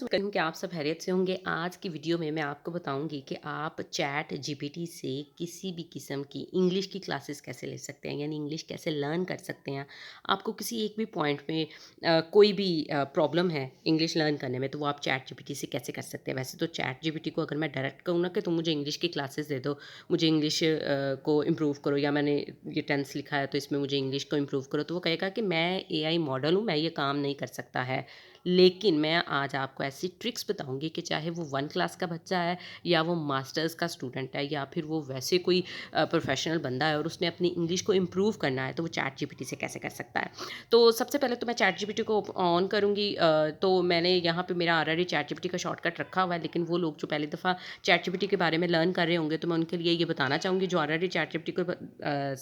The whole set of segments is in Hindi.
उम्मीद हूँ कि आप सब खैरियत से होंगे। आज की वीडियो में मैं आपको बताऊँगी कि आप चैट जीपीटी से किसी भी किस्म की इंग्लिश की क्लासेस कैसे ले सकते हैं, यानी इंग्लिश कैसे लर्न कर सकते हैं। आपको किसी एक भी पॉइंट में कोई भी प्रॉब्लम है इंग्लिश लर्न करने में, तो वो आप चैट जीपीटी से कैसे कर सकते हैं। वैसे तो चैट जीपीटी को अगर मैं डायरेक्ट कहूँ ना कि तुम मुझे इंग्लिश की क्लासेस दे दो, मुझे इंग्लिश को इम्प्रूव करो, या मैंने ये टेंस लिखा है तो इसमें मुझे इंग्लिश को इम्प्रूव करो, तो वो कहेगा कि मैं एआई मॉडल हूँ, मैं ये काम नहीं कर सकता है। लेकिन मैं आज आपको ऐसी ट्रिक्स बताऊंगी कि चाहे वो 1 क्लास का बच्चा है, या वो मास्टर्स का स्टूडेंट है, या फिर वो वैसे कोई प्रोफेशनल बंदा है और उसने अपनी इंग्लिश को इम्प्रूव करना है, तो वो चैट जीपीटी से कैसे कर सकता है। तो सबसे पहले तो मैं चैट जीपीटी को ऑन करूँगी। तो मैंने यहाँ पे मेरा ऑलरेडी चैट जीपीटी का शॉर्टकट रखा हुआ है, लेकिन वो लोग जो पहली दफ़ा चैट जीपीटी के बारे में लर्न कर रहे होंगे, तो मैं उनके लिए ये बताना चाहूँगी। जो ऑलरेडी चैट जीपीटी को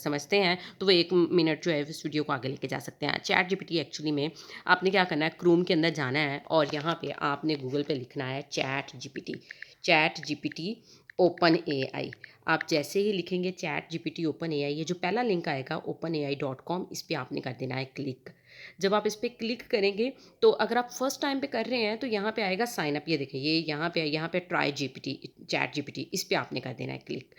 समझते हैं, तो वो 1 मिनट जो है इस वीडियो को आगे लेके जा सकते हैं। चैट जीपीटी एक्चुअली में आपने क्या करना है, क्रोम के अंदर जाना है और यहाँ पे आपने गूगल पे लिखना है चैट जीपीटी ओपन एआई। आप जैसे ही लिखेंगे चैट जीपीटी ओपन एआई, ये जो पहला लिंक आएगा openai.com, इस पर आपने कर देना है क्लिक। जब आप इस पर क्लिक करेंगे, तो अगर आप फर्स्ट टाइम पे कर रहे हैं तो यहाँ पे आएगा साइन अप। ये देखिए, ये यहाँ पे ट्राई जीपीटी चैट जीपीटी, इस पर आपने कर देना है क्लिक।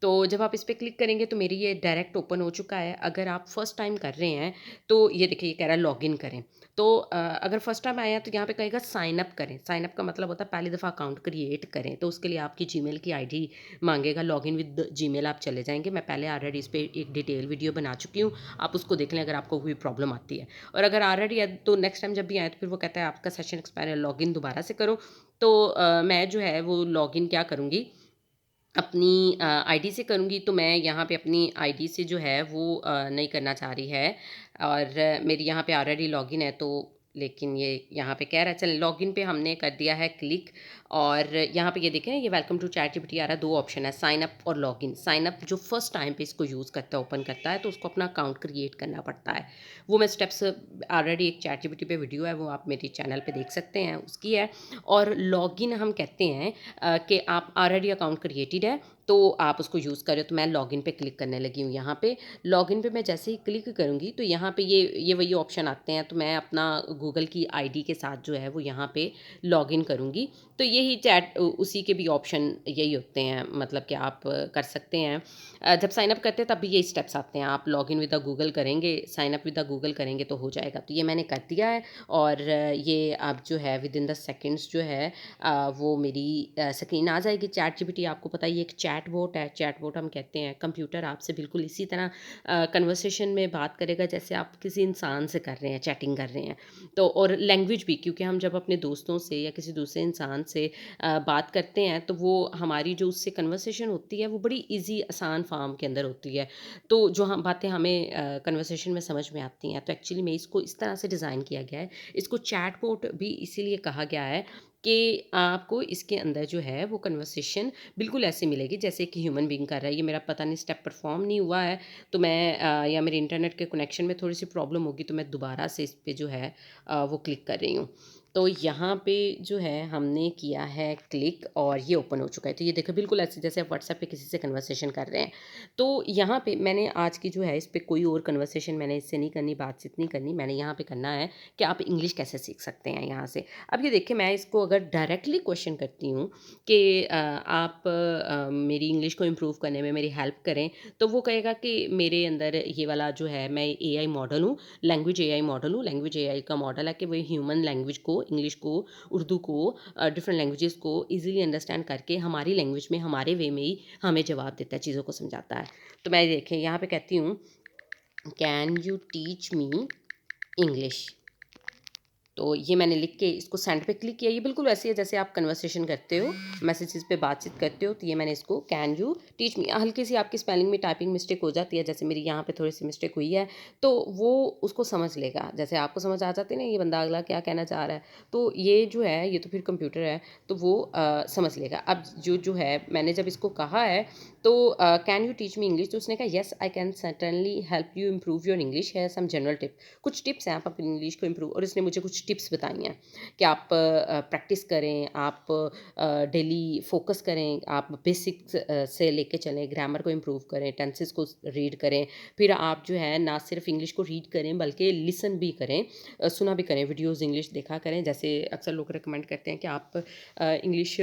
तो जब आप इस पर क्लिक करेंगे तो मेरी ये डायरेक्ट ओपन हो चुका है। अगर आप फर्स्ट टाइम कर रहे हैं तो ये देखिए, ये कह रहा है लॉगिन करें। तो अगर फर्स्ट टाइम आया तो यहाँ पे कहेगा साइन अप करें। साइन अप का मतलब होता है पहली दफ़ा अकाउंट क्रिएट करें, तो उसके लिए आपकी जीमेल की आईडी मांगेगा। लॉगिन विद जीमेल आप चले जाएंगे। मैं पहले ऑलरेडी इस पर एक डिटेल वीडियो बना चुकी हूँ, आप उसको देख लें अगर आपको कोई प्रॉब्लम आती है। और अगर ऑलरेडी है तो नेक्स्ट टाइम जब भी आए तो फिर वो कहता है आपका सेशन एक्सपायर है, लॉगिन दोबारा से करो। तो मैं जो है वो लॉगिन क्या करूँगी, अपनी आईडी से करूँगी। तो मैं यहाँ पे अपनी आईडी से जो है वो नहीं करना चाह रही है, और मेरी यहाँ पे ऑलरेडी लॉगिन है। तो लेकिन ये यहाँ पे कह रहा है, चल लॉगिन पे हमने कर दिया है क्लिक। और यहाँ पे ये देखें, ये वेलकम टू चैट जीपीटी आ रहा है। 2 ऑप्शन है, साइन अप और लॉगिन। साइन अप जो फर्स्ट टाइम पे इसको यूज़ करता है, ओपन करता है, तो उसको अपना अकाउंट क्रिएट करना पड़ता है। वो मैं स्टेप्स ऑलरेडी एक चैट जीपीटी पे वीडियो है, वो आप मेरे चैनल पे देख सकते हैं, उसकी है। और लॉगिन हम कहते हैं कि आप ऑलरेडी अकाउंट क्रिएटेड है तो आप उसको यूज़ करें। तो मैं लॉगिन पे क्लिक करने लगी हूँ। यहाँ पे लॉगिन पे मैं जैसे ही क्लिक करूँगी तो यहाँ पे ये वही ऑप्शन आते हैं। तो मैं अपना गूगल की आईडी के साथ जो है वो यहाँ पे लॉगिन करूँगी। तो यही चैट उसी के भी ऑप्शन यही होते हैं, मतलब कि आप कर सकते हैं। जब साइन अप करते हैं तब भी यही स्टेप्स आते हैं। आप लॉगिन विद द गूगल करेंगे, sign up with the Google करेंगे तो हो जाएगा। तो ये मैंने कर दिया है। और ये अब जो है विद इन द सेकेंड्स जो है वो मेरी स्क्रीन आ जाएगी। चैट जीपीटी आपको पता ही है, एक चैट बोट है। चैट बोट हम कहते हैं कंप्यूटर आपसे बिल्कुल इसी तरह कन्वर्सेशन में बात करेगा जैसे आप किसी इंसान से कर रहे हैं, चैटिंग कर रहे हैं। तो और लैंग्वेज भी, क्योंकि हम जब अपने दोस्तों से या किसी दूसरे इंसान से बात करते हैं तो वो हमारी जो उससे कन्वर्सेशन होती है वो बड़ी ईजी आसान फॉर्म के अंदर होती है। तो जो हम बातें हमें कन्वर्सेशन में समझ में आती हैं, तो एक्चुअली में इसको इस तरह से डिज़ाइन किया गया है। इसको चैट बोट भी इसीलिए कहा गया है कि आपको इसके अंदर जो है वो कन्वर्सेशन बिल्कुल ऐसे मिलेगी जैसे कि ह्यूमन बीइंग कर रहा है। ये मेरा पता नहीं स्टेप परफॉर्म नहीं हुआ है, तो मैं या मेरे इंटरनेट के कनेक्शन में थोड़ी सी प्रॉब्लम होगी, तो मैं दोबारा से इस पे जो है वो क्लिक कर रही हूँ। तो यहाँ पे जो है हमने किया है क्लिक और ये ओपन हो चुका है। तो ये देखो बिल्कुल ऐसे जैसे आप व्हाट्सएप पे किसी से कन्वर्सेशन कर रहे हैं। तो यहाँ पे मैंने आज की जो है इस पे कोई और कन्वर्सेशन मैंने इससे नहीं करनी, बातचीत नहीं करनी। मैंने यहाँ पे करना है कि आप इंग्लिश कैसे सीख सकते हैं यहाँ से। अब ये देखिए, मैं इसको अगर डायरेक्टली क्वेश्चन करती हूँ कि आप मेरी इंग्लिश को इम्प्रूव करने में मेरी हेल्प करें, तो वो कहेगा कि मेरे अंदर ये वाला जो है, मैं एआई मॉडल हूँ, लैंग्वेज एआई मॉडल हूँ। लैंग्वेज एआई का मॉडल है कि वो ह्यूमन लैंग्वेज को, इंग्लिश को, उर्दू को, डिफरेंट लैंग्वेजेस को ईजिली अंडरस्टैंड करके हमारी लैंग्वेज में, हमारे वे में ही हमें जवाब देता है, चीज़ों को समझाता है। तो मैं देखें यहाँ पे कहती हूँ, can you teach me English. तो ये मैंने लिख के इसको सेंड पे क्लिक किया। ये बिल्कुल वैसे है जैसे आप कन्वर्सेशन करते हो, मैसेजेस पे बातचीत करते हो। तो ये मैंने इसको कैन यू टीच मी, हल्की सी आपकी स्पेलिंग में टाइपिंग मिस्टेक हो जाती है, जैसे मेरी यहाँ पे थोड़ी सी मिस्टेक हुई है, तो वो उसको समझ लेगा। जैसे आपको समझ आ जाती है ना ये बंदा अगला क्या कहना चाह रहा है, तो ये जो है, ये तो फिर कंप्यूटर है, तो वो समझ लेगा। अब जो है मैंने जब इसको कहा है तो can you teach me English, तो उसने कहा yes I can certainly help you improve your English है सम जनरल टिप। कुछ टिप्स हैं आप अपनी इंग्लिश को इम्प्रूव, और इसने मुझे कुछ टिप्स बताई हैं कि आप प्रैक्टिस करें, आप डेली फ़ोकस करें, आप बेसिक्स से लेके चलें, ग्रामर को इम्प्रूव करें, टेंसेस को रीड करें। फिर आप जो है ना सिर्फ इंग्लिश को रीड करें बल्कि लिसन भी करें, सुना भी करें, वीडियोज़ इंग्लिश देखा करें। जैसे अक्सर लोग रिकमेंड करते हैं कि आप इंग्लिश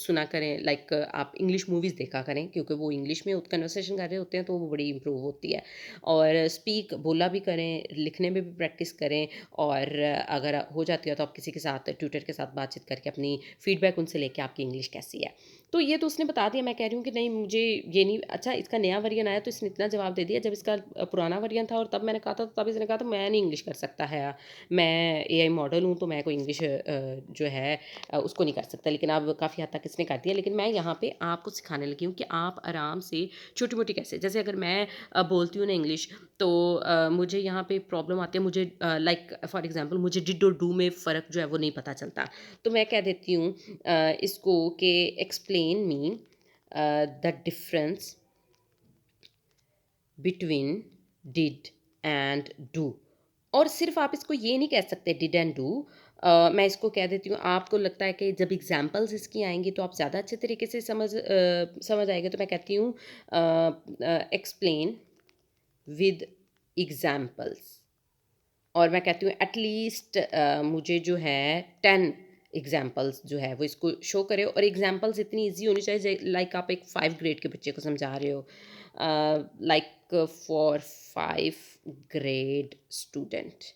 सुना करें, लाइक आप इंग्लिश मूवीज़ देखा करें क्योंकि वो इंग्लिश में कन्वर्सेशन कर रहे होते हैं तो वो बड़ी इम्प्रूव होती है। और स्पीक बोला भी करें, लिखने में भी प्रैक्टिस करें, और अगर हो जाती है तो आप किसी के साथ ट्यूटर के साथ बातचीत करके अपनी फीडबैक उनसे लेके आपकी इंग्लिश कैसी है। तो ये तो उसने बता दिया, मैं कह रही हूँ कि नहीं मुझे ये नहीं अच्छा, इसका नया वर्जन आया तो इसने इतना जवाब दे दिया। जब इसका पुराना वर्जन था और तब मैंने कहा था तो तब इसने कहा था मैं नहीं इंग्लिश कर सकता है, मैं एआई मॉडल हूँ तो मैं कोई इंग्लिश जो है उसको नहीं कर सकता। लेकिन अब काफ़ी हद तक इसने कर दिया। लेकिन मैं यहाँ पे आपको सिखाने लगी हूँ कि आप आराम से छोटी-मोटी कैसे, जैसे अगर मैं बोलती हूँ ना इंग्लिश, तो मुझे यहाँ पे प्रॉब्लम आती है, मुझे लाइक फॉर एग्जांपल मुझे डिड और डू में फ़र्क जो है वो नहीं पता चलता। तो मैं कह देती हूँ इसको कि explain me the difference between did and do. और सिर्फ आप इसको ये नहीं कह सकते डिड एंड डू, मैं इसको कह देती हूँ, आपको लगता है कि जब एग्जांपल्स इसकी आएंगी तो आप ज़्यादा अच्छे तरीके से समझ आएगा, तो मैं कहती हूँ एक्सप्लेन विद एग्जांपल्स। और मैं कहती हूँ एटलीस्ट मुझे जो है 10 एग्जाम्पल्स जो है वो इसको शो करे, और एग्जाम्पल्स इतनी इजी होनी चाहिए लाइक आप एक 5 ग्रेड के बच्चे को समझा रहे हो, लाइक फॉर 5 ग्रेड स्टूडेंट।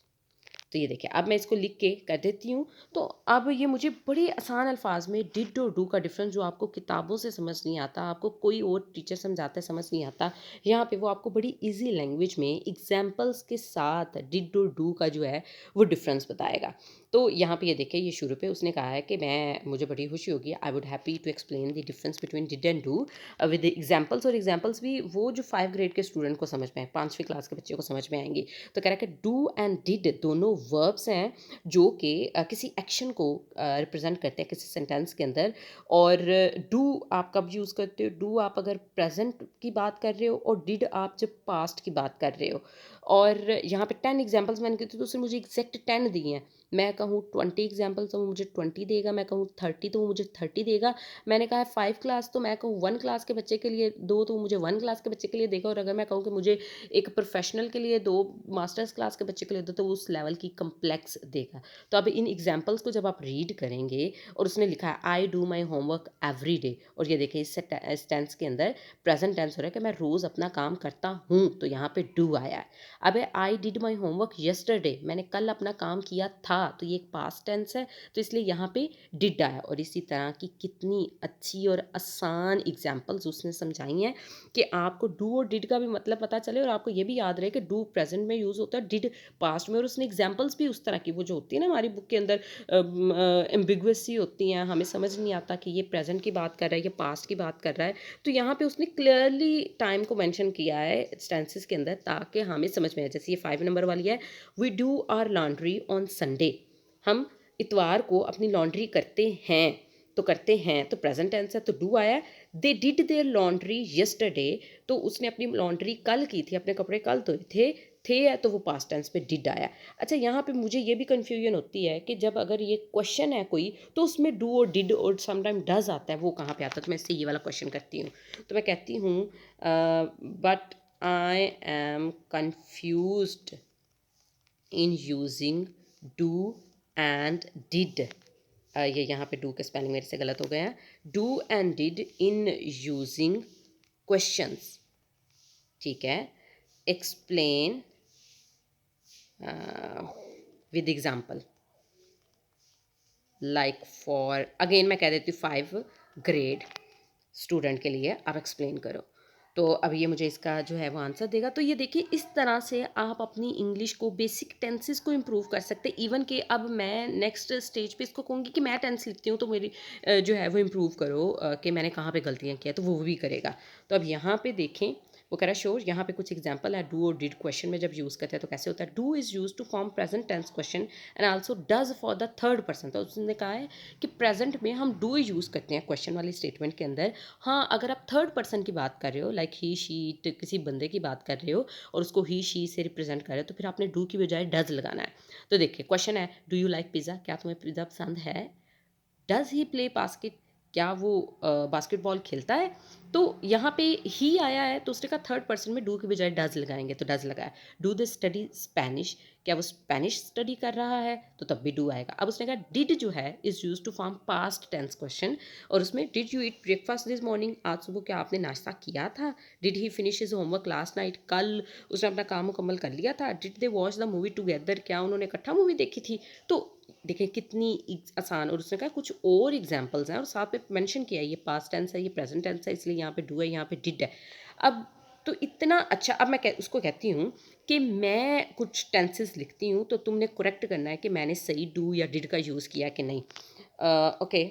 तो ये देखिए अब मैं इसको लिख के कर देती हूँ। तो अब ये मुझे बड़े आसान अल्फाज में डिड और डू का डिफरेंस जो आपको किताबों से समझ नहीं आता, आपको कोई और टीचर समझाता है समझ नहीं आता, यहाँ पे वो आपको बड़ी इजी लैंग्वेज में एग्जाम्पल्स के साथ डिड और डू का जो है वो डिफरेंस बताएगा। तो यहाँ पे ये देखिए, ये शुरू पे उसने कहा है कि मैं मुझे बड़ी खुशी होगी, I would happy to explain the difference between did and do with examples. और एग्जाम्पल्स भी वो जो 5 ग्रेड के स्टूडेंट को समझ में आए, 5वीं क्लास के बच्चे को समझ में आएंगी। तो कह रहा है कि डू एंड डिड दोनों वर्ब्स हैं जो कि किसी एक्शन को रिप्रेजेंट करते हैं किसी सेंटेंस के अंदर। और डू आप कब यूज़ करते हो, डू आप अगर प्रेजेंट की बात कर रहे हो, और डिड आप जब पास्ट की बात कर रहे हो। और यहाँ पे 10 एग्जाम्पल्स मैंने की थी तो उसने मुझे एग्जैक्ट 10 दिए हैं। मैं कहूँ 20 एग्जाम्पल्स तो वो मुझे 20 देगा, मैं कहूँ 30 तो वो मुझे 30 देगा। मैंने कहा है 5 क्लास, तो मैं कहूँ 1 क्लास के बच्चे के लिए 2 तो मुझे 1 क्लास के बच्चे के लिए देगा। और अगर मैं कहूँ कि मुझे एक प्रोफेशनल के लिए 2, मास्टर्स क्लास के बच्चे के लिए 2, तो वो उस लेवल की कम्प्लेक्स देगा। तो अब इन एग्जाम्पल्स को जब आप रीड करेंगे, और उसने लिखा है I do my homework every day, और ये देखिए इस टेंस के अंदर प्रेजेंट टेंस हो रहा है कि मैं रोज़ अपना काम करता हूँ, तो यहाँ पे डू आया है। अब I did my homework yesterday, मैंने कल अपना काम किया था, तो ये एक पास्ट टेंस है तो इसलिए यहाँ पे डिड आया। और इसी तरह की कितनी अच्छी और आसान एग्जाम्पल्स उसने समझाई हैं कि आपको डू और डिड का भी मतलब पता चले, और आपको ये भी याद रहे कि डू प्रेजेंट में यूज़ होता है, डिड पास्ट में। और उसने एग्जाम्पल्स भी उस तरह की, वो जो होती है ना हमारी बुक के अंदर एम्बिगुअस सी होती हैं, हमें समझ नहीं आता कि ये प्रेजेंट की बात कर रहा है या पास्ट की बात कर रहा है। तो यहाँ पे उसने क्लियरली टाइम को मेंशन किया है टेंसेस के अंदर ताकि हमें समझ में आए। जैसे ये 5 नंबर वाली है, we do our laundry on Sunday, हम इतवार को अपनी लॉन्ड्री करते हैं, तो करते हैं तो प्रेजेंट टेंस है तो डू आया। They did their laundry yesterday, तो उसने अपनी लॉन्ड्री कल की थी, अपने कपड़े कल धोए थे है तो वो पास्ट टेंस पे डिड आया। अच्छा, यहाँ पे मुझे ये भी कन्फ्यूजन होती है कि जब अगर ये क्वेश्चन है कोई तो उसमें डू और डिड और समटाइम डज आता है, वो कहाँ पे आता है। तो मैं इससे ये वाला क्वेश्चन करती हूँ, तो मैं कहती हूँ but I am confused in using do and did. ये यहाँ पे डू के स्पेलिंग मेरे से गलत हो गया है, do and did in using questions, ठीक है, explain with example, like for, again मैं कह देती हूँ 5 ग्रेड स्टूडेंट के लिए आप एक्सप्लेन करो। तो अब ये मुझे इसका जो है वो आंसर देगा। तो ये देखिए इस तरह से आप अपनी इंग्लिश को, बेसिक टेंसेस को इम्प्रूव कर सकते हैं। इवन कि अब मैं नेक्स्ट स्टेज पे इसको कहूँगी कि मैं टेंस लिखती हूँ तो मेरी जो है वो इम्प्रूव करो कि मैंने कहाँ पे गलतियाँ किया, तो वो भी करेगा। तो अब यहाँ पे देखें वो कह रहा है श्योर। यहाँ पे कुछ एग्जांपल है डू और डिड क्वेश्चन में जब यूज़ करते हैं तो कैसे होता है। Do is use to form present tense question and also does for the third person. तो उसने कहा है कि प्रेजेंट में हम डू यूज़ करते हैं क्वेश्चन वाली स्टेटमेंट के अंदर। हाँ, अगर आप थर्ड पर्सन की बात कर रहे हो, लाइक ही शी किसी बंदे की बात कर रहे हो और उसको ही शी से रिप्रेजेंट कर रहे हो, तो फिर आपने डू की बजाय डज लगाना है। तो देखिए क्वेश्चन है, डू यू लाइक पिज़्ज़ा, क्या तुम्हें पिज़्ज़ा पसंद है। डज ही प्ले बास्केट, क्या वो बास्केटबॉल खेलता है। तो यहाँ पे ही आया है तो उसने कहा थर्ड पर्सन में डू की बजाय डज लगाएंगे, तो डज लगाया। डू दे स्टडी स्पेनिश, क्या वो स्पेनिश स्टडी कर रहा है, तो तब भी डू आएगा। अब उसने कहा डिड जो है is use to form past tense question, और उसमें did you eat breakfast this morning, आज सुबह क्या आपने नाश्ता किया था। Did he finish his homework last night, कल उसने अपना काम मुकम्मल कर लिया था। Did they watch the movie together, क्या उन्होंने इकट्ठा मूवी देखी थी। तो देखिए कितनी आसान। और उसने कहा कुछ और एग्जांपल्स हैं और साथ में मेंशन किया है ये पास्ट टेंस है, ये प्रेजेंट टेंस है, इसलिए यहाँ पे डू है, यहाँ पे डिड है। अब तो इतना अच्छा। अब मैं उसको कहती हूँ कि मैं कुछ टेंसेस लिखती हूँ तो तुमने करेक्ट करना है कि मैंने सही डू या डिड का यूज़ किया कि नहीं। Okay,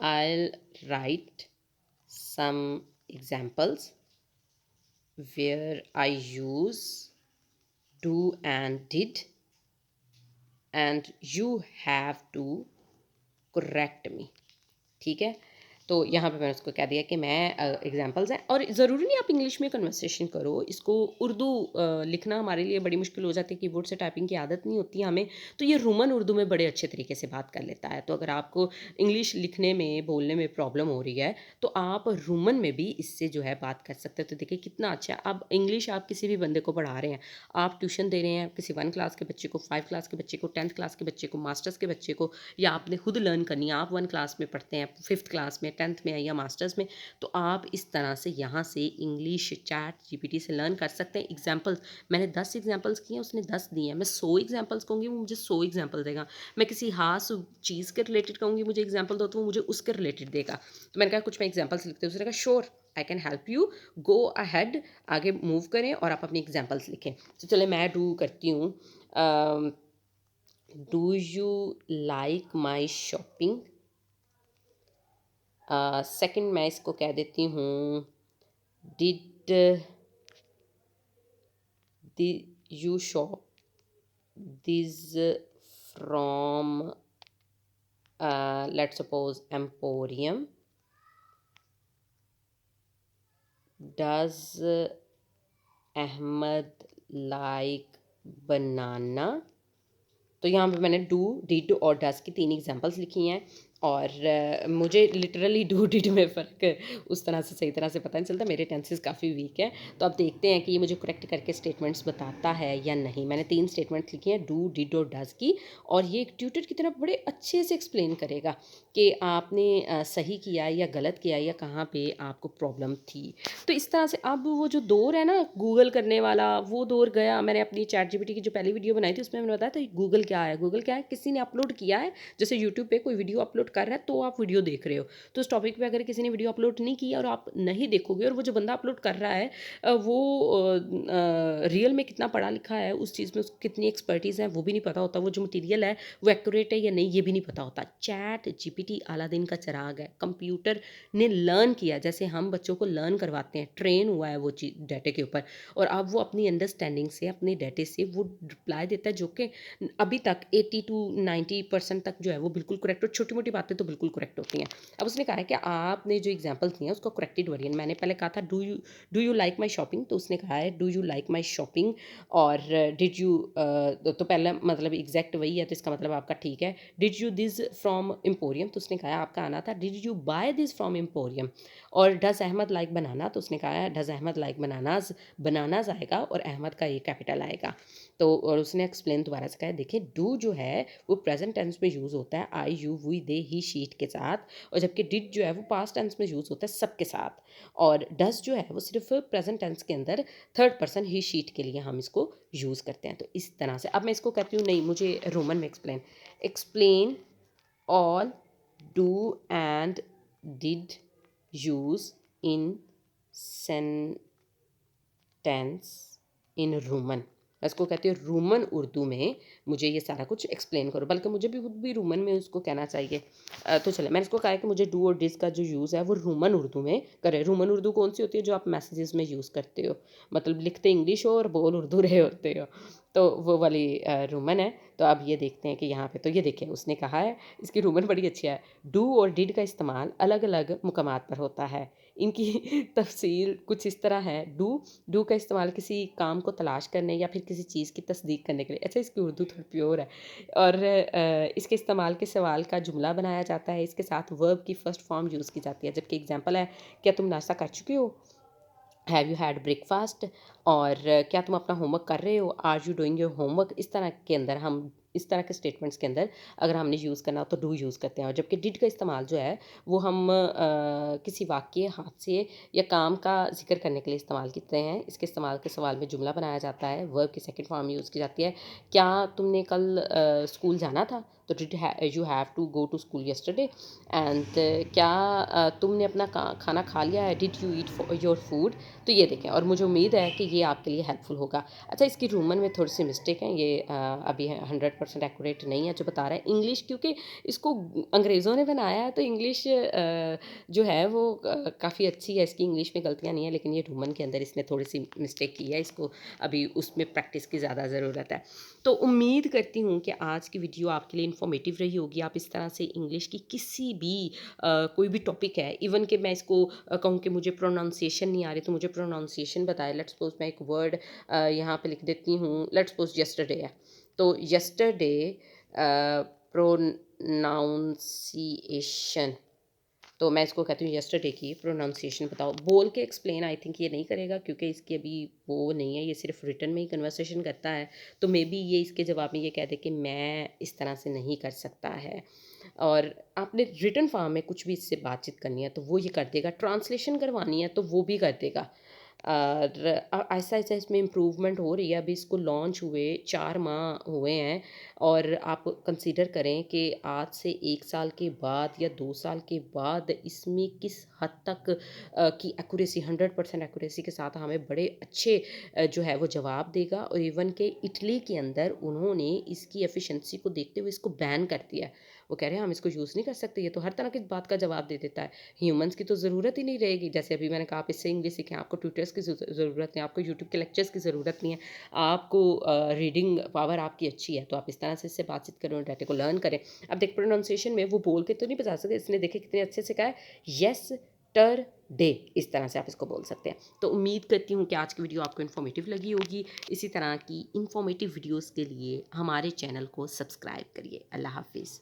I write some examples where I use do and did and you have to correct me. ठीक है, तो यहाँ पे मैंने उसको कह दिया कि मैं एग्जांपल्स हैं, और ज़रूरी नहीं आप इंग्लिश में कन्वर्सेशन करो, इसको उर्दू लिखना हमारे लिए बड़ी मुश्किल हो जाती है, कीबोर्ड से टाइपिंग की आदत नहीं होती हमें, तो ये रोमन उर्दू में बड़े अच्छे तरीके से बात कर लेता है। तो अगर आपको इंग्लिश लिखने में बोलने में प्रॉब्लम हो रही है तो आप रोमन में भी इससे जो है बात कर सकते हो। तो देखिए कितना अच्छा। अब इंग्लिश आप किसी भी बंदे को पढ़ा रहे हैं, आप ट्यूशन दे रहे हैं किसी 1 क्लास के बच्चे को, 5 क्लास के बच्चे को, 10th क्लास के बच्चे को, मास्टर्स के बच्चे को, या आपने खुद लर्न करनी है, आप 1 क्लास में पढ़ते हैं, 5th क्लास में, 10th में या मास्टर्स में, तो आप इस तरह से यहाँ से इंग्लिश चैट जीपीटी से लर्न कर सकते हैं। एग्जाम्पल्स मैंने 10 एग्जाम्पल्स किए हैं, उसने 10 दिए हैं। मैं 100 एग्जाम्पल्स कहूँगी, वो मुझे 100 एग्जाम्पल देगा। मैं किसी खास चीज़ के रिलेटेड कहूँगी मुझे एग्जाम्पल दो, तो वो मुझे उसके रिलेटेड देगा। तो मैंने कहा कुछ मैं एग्जाम्पल्स लिखते हैं, उसने कहा sure I can help you, go ahead, आगे मूव करें और आप अपनी एग्जाम्पल्स लिखें। तो चले मैं डू करती हूँ। Do you like my shopping. Second मैं इसको कह देती हूँ did you shop this from let's suppose emporium. Does Ahmed like banana. तो यहाँ पे मैंने डू, डिड और डज की 3 एग्जांपल्स लिखी हैं, और मुझे लिटरली डू डिड में फ़र्क उस तरह से सही तरह से पता नहीं चलता, मेरे टेंसेस काफ़ी वीक हैं। तो अब देखते हैं कि ये मुझे करेक्ट करके स्टेटमेंट्स बताता है या नहीं। मैंने 3 स्टेटमेंट्स लिखी हैं डू, डिड और डज की, और ये एक ट्यूटर की तरफ बड़े अच्छे से एक्सप्लेन करेगा कि आपने सही किया या गलत किया या कहाँ पे आपको प्रॉब्लम थी। तो इस तरह से अब वो जो दौर है ना गूगल करने वाला, वो दौर गया। मैंने अपनी चैट जीपीटी की जो पहली वीडियो बनाई थी उसमें मैंने बताया था गूगल क्या है। गूगल क्या है, किसी ने अपलोड किया है, जैसे यूट्यूब पे कोई वीडियो अपलोड कर रहा है तो आप वीडियो देख रहे हो, तो उस टॉपिक पे अगर किसी ने वीडियो अपलोड नहीं किया और आप नहीं देखोगे, और वो जो बंदा अपलोड कर रहा है वो रियल में कितना पढ़ा लिखा है, उस चीज़ में उसको कितनी एक्सपर्टीज़ है वो भी नहीं पता होता, वो जो मटीरियल है वो एक्यूरेट है या नहीं ये भी नहीं पता होता। चैट जीपीटी अलादीन का चिराग है। कंप्यूटर ने लर्न किया, जैसे हम बच्चों को लर्न करवाते हैं, ट्रेन हुआ है वो चीज़ डाटे के ऊपर, और अब वो अपनी अंडरस्टैंडिंग से, अपने डाटे से वो रिप्लाई देता है जो कि अभी तक 80 to 90% तक जो है वो बिल्कुल करेक्ट, और छोटी मोटी बातें तो बिल्कुल करेक्ट होती हैं। अब उसने कहा है कि आपने जो एग्जाम्पल दिए हैं उसका करेक्टेड वर्जन, मैंने पहले कहा था do you like my shopping, तो उसने कहा है do you like my shopping, और डिड यू, तो पहला मतलब एग्जैक्ट वही है, तो इसका मतलब आपका ठीक है। Did you this from emporium, तो उसने कहा आपका आना था did you buy this from emporium. और डज अहमद लाइक बनाना, तो उसने कहा है does Ahmed like bananas, bananas आएगा और अहमद का ये कैपिटल आएगा। तो और उसने एक्सप्लेन दोबारा से कहा देखिए डू जो है वो प्रेजेंट टेंस में यूज़ होता है I you we they he she it के साथ, और जबकि डिड जो है वो पास्ट टेंस में यूज़ होता है सबके साथ, और डज जो है वो सिर्फ प्रेजेंट टेंस के अंदर थर्ड पर्सन ही शीट के लिए हम इसको यूज़ करते हैं। तो इस तरह से अब मैं इसको कहती हूँ नहीं, मुझे रोमन में explain all do and did use in sentence in Roman. मैं इसको कहती हूँ रोमन उर्दू में मुझे ये सारा कुछ एक्सप्लेन करो, बल्कि मुझे भी खुद भी रोमन में उसको कहना चाहिए। तो चले, मैंने इसको कहा है कि मुझे डू और डिस का जो यूज़ है वो रोमन उर्दू में करें। रोमन उर्दू कौन सी होती है? जो आप मैसेजेस में यूज़ करते हो, मतलब लिखते इंग्लिश हो और बोल उर्दू रहे होते हो, तो वो वाली रोमन है। तो अब ये देखते हैं कि यहाँ पे, तो ये देखिए उसने कहा है, इसकी रोमन बड़ी अच्छी है। डू और डिड का इस्तेमाल अलग अलग मुकामात पर होता है। इनकी तफसील कुछ इस तरह है। डू का इस्तेमाल किसी काम को तलाश करने या फिर किसी चीज़ की तस्दीक करने के लिए। अच्छा, इसकी उर्दू थोड़ी प्योर है। और इसके इस्तेमाल के सवाल का जुमला बनाया जाता है। इसके साथ वर्ब की फर्स्ट फॉर्म यूज़ की जाती है। जबकि एग्जांपल है, क्या तुम नाश्ता कर चुके हो? Have you had breakfast? और क्या तुम अपना होमवर्क कर रहे हो? Are you doing your homework? इस तरह के अंदर हम, इस तरह के स्टेटमेंट्स के अंदर अगर हमने यूज़ करना हो तो डू यूज़ करते हैं। और जबकि डिड का इस्तेमाल जो है वो हम किसी वाक़ये, हादसे या काम का ज़िक्र करने के लिए इस्तेमाल करते हैं। इसके इस्तेमाल के सवाल में जुमला बनाया जाता है। वर्ब की सेकंड फॉर्म यूज़ की जाती है। क्या तुमने कल स्कूल जाना था? तो did you have to go to school yesterday? And क्या तुमने अपना खाना खा लिया है? Did you eat your food? तो ये देखें, और मुझे उम्मीद है कि ये आपके लिए हेल्पफुल होगा। अच्छा, इसकी रोमन में थोड़ी सी मिस्टेक है, ये अभी 100% एक्यूरेट नहीं है जो बता रहा है। इंग्लिश क्योंकि इसको अंग्रेज़ों ने बनाया है, तो इंग्लिश जो है वो काफ़ी अच्छी है, इसकी इंग्लिश में गलतियाँ नहीं है, लेकिन ये रोमन के अंदर इसने थोड़ी सी मिस्टेक की है। इसको अभी उसमें प्रैक्टिस की ज़्यादा ज़रूरत है। तो उम्मीद करती हूँ कि आज की वीडियो आपके लिए इन्फॉर्मेटिव रही होगी। आप इस तरह से इंग्लिश की किसी भी कोई भी टॉपिक है, इवन कि मैं इसको कहूँ कि मुझे प्रोनाउंसिएशन नहीं आ रही तो मुझे प्रोनाउंसिएशन बताए। लेट्स सपोज मैं एक वर्ड यहाँ पे लिख देती हूँ, लेट्स सपोज यस्टरडे है, तो यस्टरडे प्रोनाउंसिएशन, तो मैं इसको कहती हूँ यस्टरडे की प्रोनाउंसिएशन बताओ। बोल के एक्सप्लेन आई थिंक ये नहीं करेगा, क्योंकि इसकी अभी वो नहीं है, ये सिर्फ रिटन में ही कन्वर्सेशन करता है। तो मे बी ये इसके जवाब में ये कह दे कि मैं इस तरह से नहीं कर सकता है। और आपने रिटन फॉर्म में कुछ भी इससे बातचीत करनी है तो वो ये कर देगा। ट्रांसलेशन करवानी है तो वो भी कर देगा। और ऐसा ऐसा इसमें इम्प्रूवमेंट हो रही है। अभी इसको लॉन्च हुए 4 माह हुए हैं, और आप कंसीडर करें कि आज से 1 साल के बाद या 2 साल के बाद इसमें किस हद तक की एक्यूरेसी, 100% एक्यूरेसी के साथ हमें बड़े अच्छे जो है वो जवाब देगा। और इवन के इटली के अंदर उन्होंने इसकी एफिशिएंसी को देखते हुए इसको बैन कर दिया है। वो कह रहे हैं हम इसको यूज़ नहीं कर सकते, ये तो हर तरह की बात का जवाब दे देता है। ह्यूमंस की तो ज़रूरत ही नहीं रहेगी। जैसे अभी मैंने कहा, आप इससे इंग्लिश सीखें, आपको ट्यूटर्स की ज़रूरत नहीं, आपको यूट्यूब के लेक्चर्स की ज़रूरत नहीं है, आपको रीडिंग पावर आपकी अच्छी है, तो आप इस तरह से इससे बातचीत करें और डाटे को लर्न करें। अब देख, प्रोनाउंसिएशन में वो बोल के तो नहीं बता सकते, इसने देखे कितने अच्छे से कहा है, यस टर डे, इस तरह से आप इसको बोल सकते हैं। तो उम्मीद करती हूँ कि आज की वीडियो आपको इन्फॉर्मेटिव लगी होगी। इसी तरह की इन्फॉर्मेटिव वीडियोज़ के लिए हमारे चैनल को सब्सक्राइब करिए। अल्लाह हाफिज़।